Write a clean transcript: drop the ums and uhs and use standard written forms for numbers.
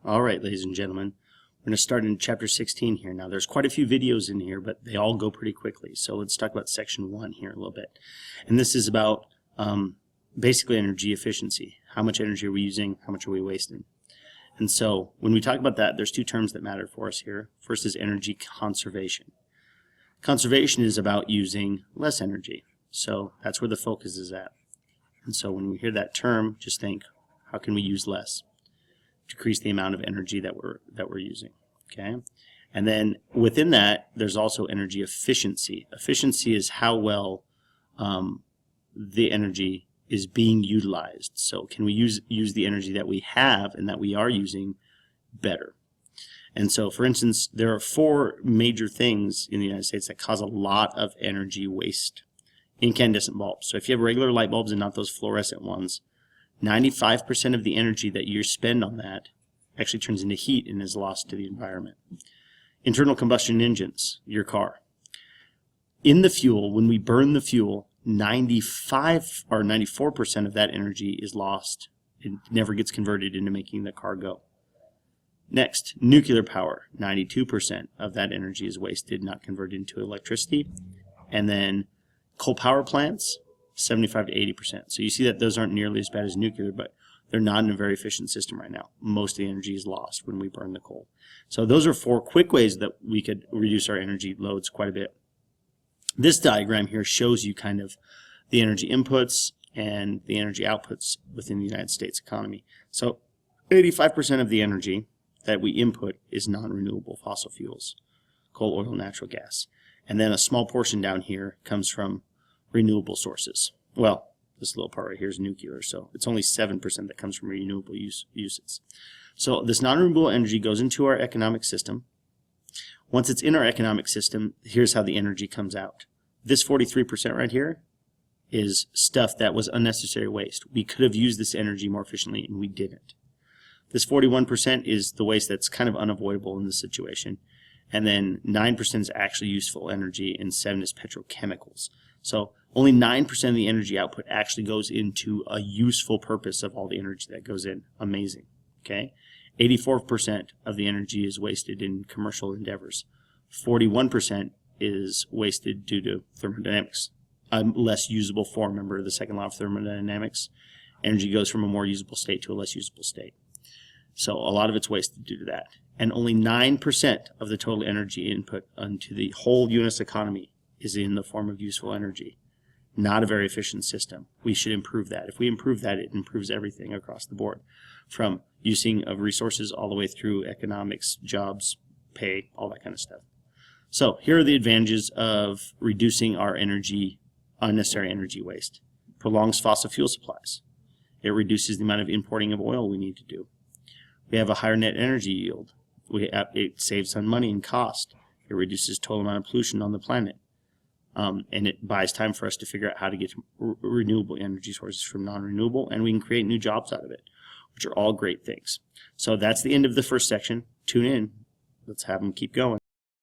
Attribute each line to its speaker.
Speaker 1: All right, ladies and gentlemen, we're going to start in chapter 16 here. Now, there's quite a few videos in here, but they all go pretty quickly. So let's talk about section 1 here a little bit. And this is about basically energy efficiency. How much energy are we using? How much are we wasting? And so when we talk about that, there's two terms that matter for us here. First is energy conservation. Conservation is about using less energy. So that's where the focus is at. And so when we hear that term, just think, how can we use less? Decrease the amount of energy that we're using. Okay, and then within that, there's also energy efficiency. Efficiency is how well the energy is being utilized. So can we use the energy that we have and that we are using better? And so, for instance, there are 4 major things in the United States that cause a lot of energy waste. Incandescent bulbs. So if you have regular light bulbs and not those fluorescent ones, 95% of the energy that you spend on that actually turns into heat and is lost to the environment. Internal combustion engines, your car. In the fuel, when we burn the fuel, 95 or 94% of that energy is lost. It never gets converted into making the car go. Next, nuclear power. 92% of that energy is wasted, not converted into electricity. And then coal power plants, 75 to 80%. So you see that those aren't nearly as bad as nuclear, but they're not in a very efficient system right now. Most of the energy is lost when we burn the coal. So those are 4 quick ways that we could reduce our energy loads quite a bit. This diagram here shows you kind of the energy inputs and the energy outputs within the United States economy. So 85% of the energy that we input is non-renewable fossil fuels, coal, oil, natural gas. And then a small portion down here comes from renewable sources. Well, this little part right here is nuclear, so it's only 7% that comes from renewable uses. So this non-renewable energy goes into our economic system. Once it's in our economic system, here's how the energy comes out. This 43% right here is stuff that was unnecessary waste. We could have used this energy more efficiently, and we didn't. This 41% is the waste that's kind of unavoidable in this situation. And then 9% is actually useful energy, and 7% is petrochemicals. So only 9% of the energy output actually goes into a useful purpose of all the energy that goes in. Amazing. Okay? 84% of the energy is wasted in commercial endeavors. 41% is wasted due to thermodynamics. A less usable form. Remember the second law of thermodynamics? Energy goes from a more usable state to a less usable state. So a lot of it's wasted due to that. And only 9% of the total energy input into the whole U.S. economy is in the form of useful energy. Not a very efficient system. We should improve that. If we improve that, it improves everything across the board, from using of resources all the way through economics, jobs, pay, all that kind of stuff. So here are the advantages of reducing our unnecessary energy waste. Prolongs fossil fuel supplies. It reduces the amount of importing of oil we need to do. We have a higher net energy yield. It saves on money and cost. It reduces total amount of pollution on the planet. And it buys time for us to figure out how to get renewable energy sources from non-renewable, and we can create new jobs out of it, which are all great things. So that's the end of the first section. Tune in. Let's have them keep going.